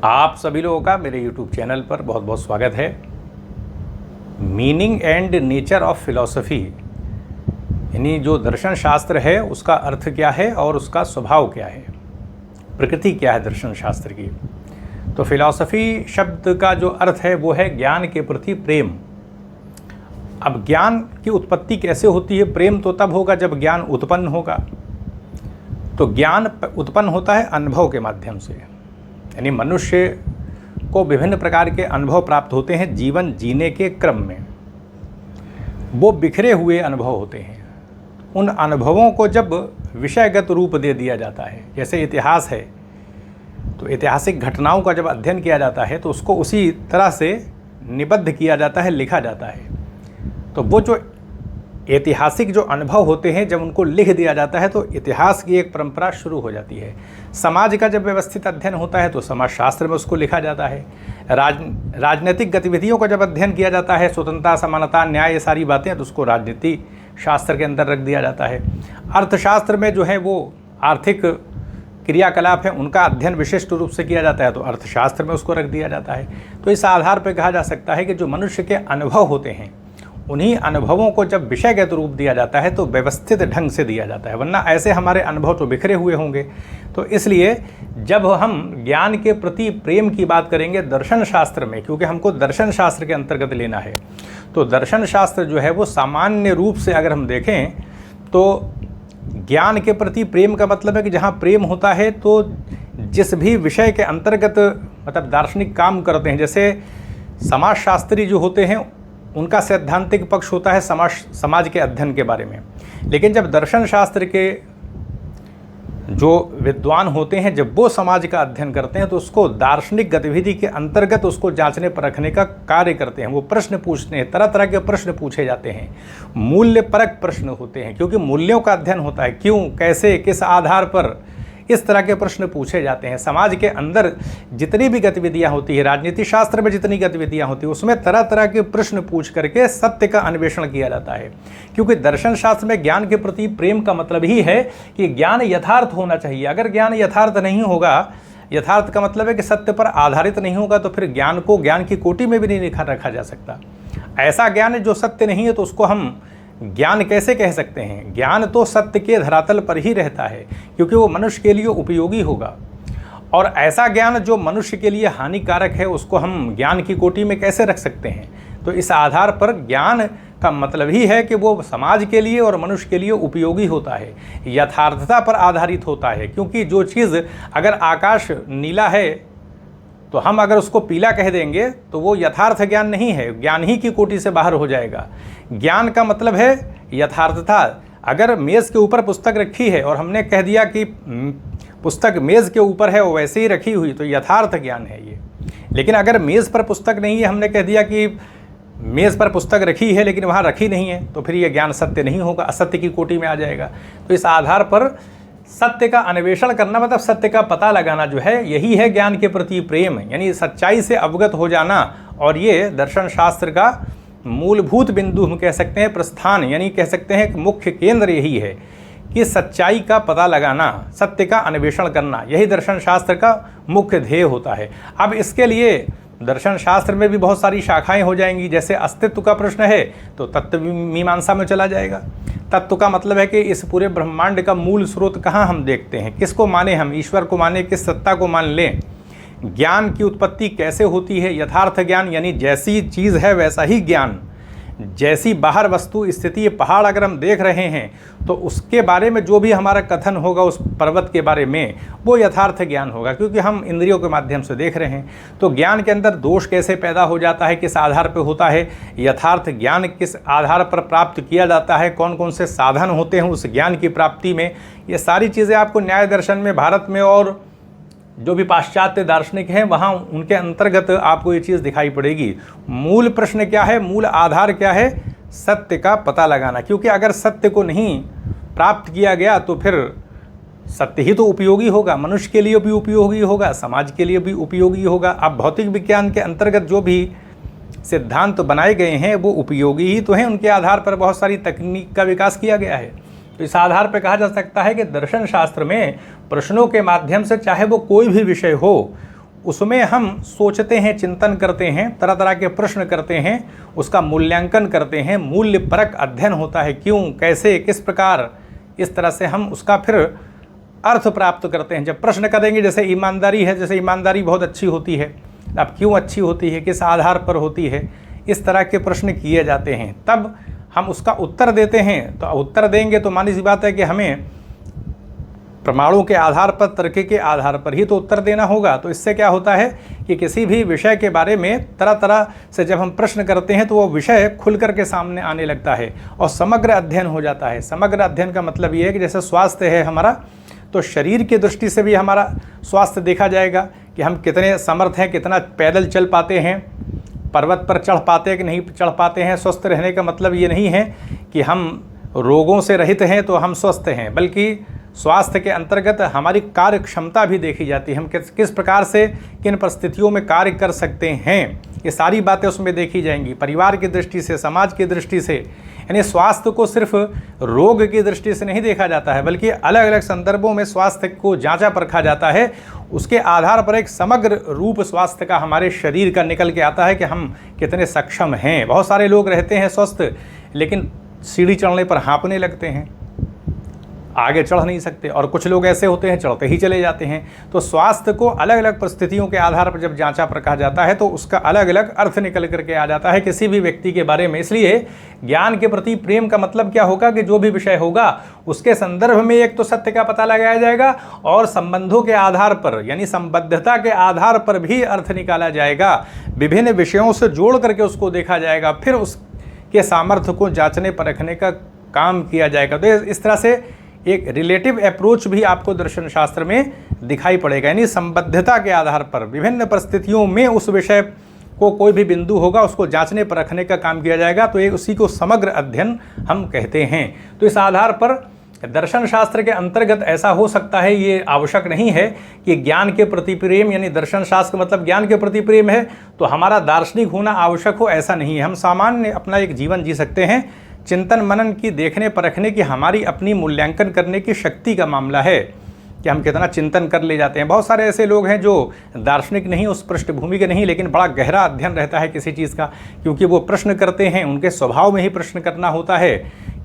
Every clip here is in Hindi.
आप सभी लोगों का मेरे YouTube चैनल पर बहुत बहुत स्वागत है। Meaning and nature of philosophy यानी जो दर्शन शास्त्र है उसका अर्थ क्या है और उसका स्वभाव क्या है, प्रकृति क्या है दर्शन शास्त्र की। तो फिलॉसफी शब्द का जो अर्थ है वो है ज्ञान के प्रति प्रेम। अब ज्ञान की उत्पत्ति कैसे होती है? प्रेम तो तब होगा जब ज्ञान उत्पन्न होगा। तो ज्ञान उत्पन्न होता है अनुभव के माध्यम से, यानी मनुष्य को विभिन्न प्रकार के अनुभव प्राप्त होते हैं जीवन जीने के क्रम में। वो बिखरे हुए अनुभव होते हैं। उन अनुभवों को जब विषयगत रूप दे दिया जाता है, जैसे इतिहास है तो ऐतिहासिक घटनाओं का जब अध्ययन किया जाता है तो उसको उसी तरह से निबद्ध किया जाता है, लिखा जाता है। तो वो जो ऐतिहासिक जो अनुभव होते हैं जब उनको लिख दिया जाता है तो इतिहास की एक परंपरा शुरू हो जाती है। समाज का जब व्यवस्थित अध्ययन होता है तो समाजशास्त्र में उसको लिखा जाता है। राजनीतिक गतिविधियों का जब अध्ययन किया जाता है, स्वतंत्रता, समानता, न्याय, ये सारी बातें, तो उसको राजनीति शास्त्र के अंदर रख दिया जाता है। अर्थशास्त्र में जो है वो आर्थिक क्रियाकलाप है उनका अध्ययन विशिष्ट रूप से किया जाता है, तो अर्थशास्त्र में उसको रख दिया जाता है। तो इस आधार पर कहा जा सकता है कि जो मनुष्य के अनुभव होते हैं उन्हीं अनुभवों को जब विषयगत रूप दिया जाता है तो व्यवस्थित ढंग से दिया जाता है, वरना ऐसे हमारे अनुभव तो बिखरे हुए होंगे। तो इसलिए जब हम ज्ञान के प्रति प्रेम की बात करेंगे दर्शन शास्त्र में, क्योंकि हमको दर्शन शास्त्र के अंतर्गत लेना है, तो दर्शन शास्त्र जो है वो सामान्य रूप से अगर हम देखें तो ज्ञान के प्रति प्रेम का मतलब है कि जहाँ प्रेम होता है तो जिस भी विषय के अंतर्गत मतलब दार्शनिक काम करते हैं, जैसे समाजशास्त्री जो होते हैं उनका सैद्धांतिक पक्ष होता है समाज के अध्ययन के बारे में। लेकिन जब दर्शन शास्त्र के जो विद्वान होते हैं जब वो समाज का अध्ययन करते हैं तो उसको दार्शनिक गतिविधि के अंतर्गत उसको जांचने परखने का कार्य करते हैं। वो प्रश्न पूछते हैं, तरह तरह के प्रश्न पूछे जाते हैं, मूल्यपरक प्रश्न होते हैं, क्योंकि मूल्यों का अध्ययन होता है। क्यों, कैसे, किस आधार पर, इस तरह के प्रश्न पूछे जाते हैं। समाज के अंदर जितनी भी गतिविधियां होती है, राजनीति शास्त्र में जितनी गतिविधियां होती है, उसमें तरह तरह के प्रश्न पूछ करके सत्य का अन्वेषण किया जाता है। क्योंकि दर्शन शास्त्र में ज्ञान के प्रति प्रेम का मतलब ही है कि ज्ञान यथार्थ होना चाहिए। अगर ज्ञान यथार्थ नहीं होगा, यथार्थ का मतलब है कि सत्य पर आधारित नहीं होगा, तो फिर ज्ञान को ज्ञान की कोटि में भी नहीं रखा जा सकता। ऐसा ज्ञान जो सत्य नहीं है तो उसको हम ज्ञान कैसे कह सकते हैं? ज्ञान तो सत्य के धरातल पर ही रहता है, क्योंकि वो मनुष्य के लिए उपयोगी होगा। और ऐसा ज्ञान जो मनुष्य के लिए हानिकारक है उसको हम ज्ञान की कोटि में कैसे रख सकते हैं? तो इस आधार पर ज्ञान का मतलब ही है कि वो समाज के लिए और मनुष्य के लिए उपयोगी होता है, यथार्थता पर आधारित होता है। क्योंकि जो चीज़, अगर आकाश नीला है तो हम अगर उसको पीला कह देंगे तो वो यथार्थ ज्ञान नहीं है, ज्ञान ही की कोटि से बाहर हो जाएगा। ज्ञान का मतलब है यथार्थता। अगर मेज़ के ऊपर पुस्तक रखी है और हमने कह दिया कि पुस्तक मेज़ के ऊपर है वो वैसे ही रखी हुई, तो यथार्थ ज्ञान है ये। लेकिन अगर मेज़ पर पुस्तक नहीं है, हमने कह दिया कि मेज़ पर पुस्तक रखी है लेकिन वहाँ रखी नहीं है, तो फिर ये ज्ञान सत्य नहीं होगा, असत्य की कोटि में आ जाएगा। तो इस आधार पर सत्य का अन्वेषण करना मतलब सत्य का पता लगाना जो है, यही है ज्ञान के प्रति प्रेम, यानी सच्चाई से अवगत हो जाना। और ये दर्शन शास्त्र का मूलभूत बिंदु हम कह सकते हैं, प्रस्थान, यानी कह सकते हैं मुख्य केंद्र यही है कि सच्चाई का पता लगाना, सत्य का अन्वेषण करना, यही दर्शन शास्त्र का मुख्य ध्येय होता है। अब इसके लिए दर्शन शास्त्र में भी बहुत सारी शाखाएं हो जाएंगी। जैसे अस्तित्व का प्रश्न है तो तत्व मीमांसा में चला जाएगा। तत्व का मतलब है कि इस पूरे ब्रह्मांड का मूल स्रोत कहाँ हम देखते हैं, किसको माने हम, ईश्वर को माने, किस सत्ता को मान लें। ज्ञान की उत्पत्ति कैसे होती है, यथार्थ ज्ञान, यानी जैसी चीज़ है वैसा ही ज्ञान, जैसी बाहर वस्तु स्थिति, पहाड़ अगर हम देख रहे हैं तो उसके बारे में जो भी हमारा कथन होगा उस पर्वत के बारे में, वो यथार्थ ज्ञान होगा, क्योंकि हम इंद्रियों के माध्यम से देख रहे हैं। तो ज्ञान के अंदर दोष कैसे पैदा हो जाता है, किस आधार पर होता है, यथार्थ ज्ञान किस आधार पर प्राप्त किया जाता है, कौन कौन से साधन होते हैं उस ज्ञान की प्राप्ति में, ये सारी चीज़ें आपको न्याय दर्शन में, भारत में और जो भी पाश्चात्य दार्शनिक हैं वहाँ उनके अंतर्गत आपको ये चीज़ दिखाई पड़ेगी। मूल प्रश्न क्या है, मूल आधार क्या है? सत्य का पता लगाना। क्योंकि अगर सत्य को नहीं प्राप्त किया गया तो फिर सत्य ही तो उपयोगी होगा, मनुष्य के लिए भी उपयोगी होगा, समाज के लिए भी उपयोगी होगा। अब भौतिक विज्ञान के अंतर्गत जो भी सिद्धांत बनाए गए हैं वो उपयोगी ही तो हैं, उनके आधार पर बहुत सारी तकनीक का विकास किया गया है। तो इस आधार पर कहा जा सकता है कि दर्शन शास्त्र में प्रश्नों के माध्यम से चाहे वो कोई भी विषय हो उसमें हम सोचते हैं, चिंतन करते हैं, तरह तरह के प्रश्न करते हैं, उसका मूल्यांकन करते हैं, मूल्यपरक अध्ययन होता है, क्यों, कैसे, किस प्रकार, इस तरह से हम उसका फिर अर्थ प्राप्त करते हैं। जब प्रश्न करेंगे, जैसे ईमानदारी है, जैसे ईमानदारी बहुत अच्छी होती है, अब क्यों अच्छी होती है, किस आधार पर होती है, इस तरह के प्रश्न किए जाते हैं, तब हम उसका उत्तर देते हैं। तो उत्तर देंगे तो मानी सी बात है कि हमें प्रमाणों के आधार पर, तर्क के आधार पर ही तो उत्तर देना होगा। तो इससे क्या होता है कि किसी भी विषय के बारे में तरह तरह से जब हम प्रश्न करते हैं तो वो विषय खुल करके सामने आने लगता है और समग्र अध्ययन हो जाता है। समग्र अध्ययन का मतलब ये है कि जैसे स्वास्थ्य है हमारा, तो शरीर की दृष्टि से भी हमारा स्वास्थ्य देखा जाएगा कि हम कितने समर्थ हैं, कितना पैदल चल पाते हैं, पर्वत पर चढ़ पाते हैं कि नहीं चढ़ पाते हैं। स्वस्थ रहने का मतलब ये नहीं है कि हम रोगों से रहित हैं तो हम स्वस्थ हैं, बल्कि स्वास्थ्य के अंतर्गत हमारी कार्य क्षमता भी देखी जाती है। हम किस प्रकार से किन परिस्थितियों में कार्य कर सकते हैं, ये सारी बातें उसमें देखी जाएंगी, परिवार की दृष्टि से, समाज की दृष्टि से। यानी स्वास्थ्य को सिर्फ रोग की दृष्टि से नहीं देखा जाता है, बल्कि अलग अलग संदर्भों में स्वास्थ्य को जांचा परखा जाता है। उसके आधार पर एक समग्र रूप स्वास्थ्य का हमारे शरीर का निकल के आता है कि हम कितने सक्षम हैं। बहुत सारे लोग रहते हैं स्वस्थ, लेकिन सीढ़ी चढ़ने पर हाँफने लगते हैं, आगे चढ़ नहीं सकते, और कुछ लोग ऐसे होते हैं चढ़ते ही चले जाते हैं। तो स्वास्थ्य को अलग अलग परिस्थितियों के आधार पर जब जांचा परखा जाता है तो उसका अलग अलग अर्थ निकल करके आ जाता है किसी भी व्यक्ति के बारे में। इसलिए ज्ञान के प्रति प्रेम का मतलब क्या होगा कि जो भी विषय होगा उसके संदर्भ में एक तो सत्य का पता लगाया जाएगा और संबंधों के आधार पर, यानी संबद्धता के आधार पर भी अर्थ निकाला जाएगा। विभिन्न विषयों से जोड़ करके उसको देखा जाएगा, फिर उसके सामर्थ्य को जांचने परखने का काम किया जाएगा। तो इस तरह से एक रिलेटिव अप्रोच भी आपको दर्शन शास्त्र में दिखाई पड़ेगा, यानी संबद्धता के आधार पर विभिन्न परिस्थितियों में उस विषय को कोई भी बिंदु होगा उसको जांचने परखने का काम किया जाएगा। तो ये उसी को समग्र अध्ययन हम कहते हैं। तो इस आधार पर दर्शन शास्त्र के अंतर्गत ऐसा हो सकता है, ये आवश्यक नहीं है कि ज्ञान के प्रति प्रेम, यानी दर्शन शास्त्र मतलब ज्ञान के प्रति प्रेम है तो हमारा दार्शनिक होना आवश्यक हो, ऐसा नहीं है। हम सामान्य अपना एक जीवन जी सकते हैं। चिंतन मनन की, देखने परखने की, हमारी अपनी मूल्यांकन करने की शक्ति का मामला है कि हम कितना चिंतन कर ले जाते हैं। बहुत सारे ऐसे लोग हैं जो दार्शनिक नहीं, उस पृष्ठभूमि के नहीं, लेकिन बड़ा गहरा अध्ययन रहता है किसी चीज़ का, क्योंकि वो प्रश्न करते हैं, उनके स्वभाव में ही प्रश्न करना होता है।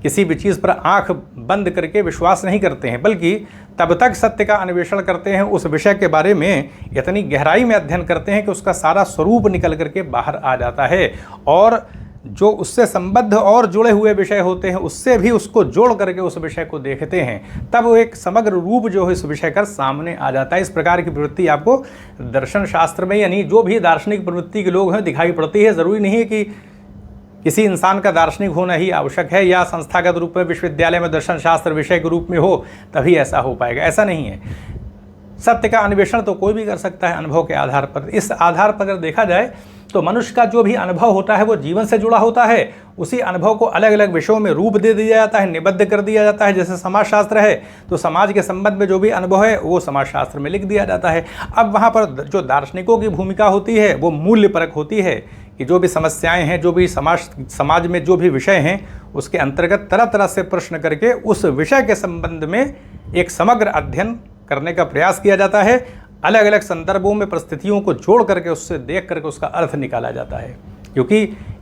किसी भी चीज़ पर आंख बंद करके विश्वास नहीं करते हैं, बल्कि तब तक सत्य का अन्वेषण करते हैं, उस विषय के बारे में इतनी गहराई में अध्ययन करते हैं कि उसका सारा स्वरूप निकल करके बाहर आ जाता है, और जो उससे संबद्ध और जुड़े हुए विषय होते हैं उससे भी उसको जोड़ करके उस विषय को देखते हैं, तब वो एक समग्र रूप जो है इस विषय का सामने आ जाता है। इस प्रकार की प्रवृत्ति आपको दर्शन शास्त्र में, यानी जो भी दार्शनिक प्रवृत्ति के लोग हैं, दिखाई पड़ती है। ज़रूरी नहीं है कि किसी इंसान का दार्शनिक होना ही आवश्यक है या संस्थागत रूप में विश्वविद्यालय में दर्शन शास्त्र विषय के रूप में हो तभी ऐसा हो पाएगा, ऐसा नहीं है। सत्य का अन्वेषण तो कोई भी कर सकता है अनुभव के आधार पर। इस आधार पर अगर देखा जाए तो मनुष्य का जो भी अनुभव होता है वो जीवन से जुड़ा होता है। उसी अनुभव को अलग अलग विषयों में रूप दे दिया जाता है, निबद्ध कर दिया जाता है। जैसे समाजशास्त्र है तो समाज के संबंध में जो भी अनुभव है वो समाजशास्त्र में लिख दिया जाता है। अब वहाँ पर जो दार्शनिकों की भूमिका होती है वो मूल्यपरक होती है कि जो भी समस्याएं हैं, जो भी समाज में जो भी विषय हैं उसके अंतर्गत तरह तरह से प्रश्न करके उस विषय के संबंध में एक समग्र अध्ययन करने का प्रयास किया जाता है। अलग अलग संदर्भों में परिस्थितियों को जोड़ करके उससे देख करके उसका अर्थ निकाला जाता है। क्योंकि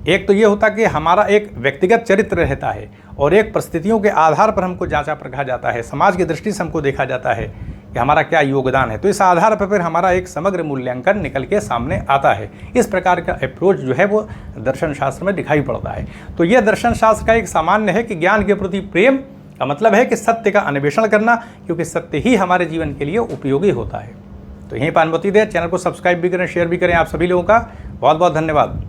एक तो ये होता कि हमारा एक व्यक्तिगत चरित्र रहता है और एक परिस्थितियों के आधार पर हमको जांचा परखा जाता है, समाज की दृष्टि से हमको देखा जाता है कि हमारा क्या योगदान है। तो इस आधार पर फिर हमारा एक समग्र मूल्यांकन निकल के सामने आता है। इस प्रकार का अप्रोच जो है वो दर्शन शास्त्र में दिखाई पड़ता है। तो यह दर्शन शास्त्र का एक सामान्य है कि ज्ञान के प्रति प्रेम का मतलब है कि सत्य का अन्वेषण करना, क्योंकि सत्य ही हमारे जीवन के लिए उपयोगी होता है। तो यहीं पर अनुमति दें, चैनल को सब्सक्राइब भी करें, शेयर भी करें। आप सभी लोगों का बहुत बहुत धन्यवाद।